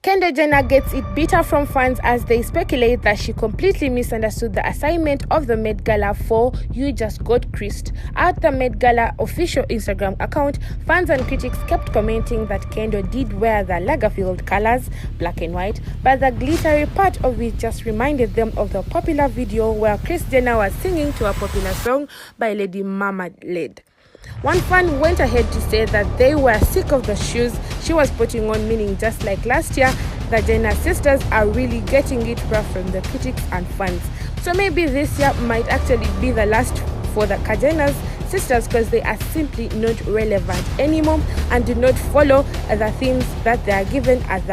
Kendall Jenner gets it bitter from fans as they speculate that she completely misunderstood the assignment of the Met Gala for "You Just Got Krissed." At the Met Gala official Instagram account, fans and critics kept commenting that Kendall did wear the Lagerfeld colors, black and white, but the glittery part of it just reminded them of the popular video where Kris Jenner was singing to a popular song by Lady Marmalade. One fan went ahead to say that they were sick of the shoes she was putting on, meaning just like last year, the Jenner sisters are really getting it rough from the critics and fans. So maybe this year might actually be the last for the Jenner sisters because they are simply not relevant anymore and do not follow the themes that they are given as the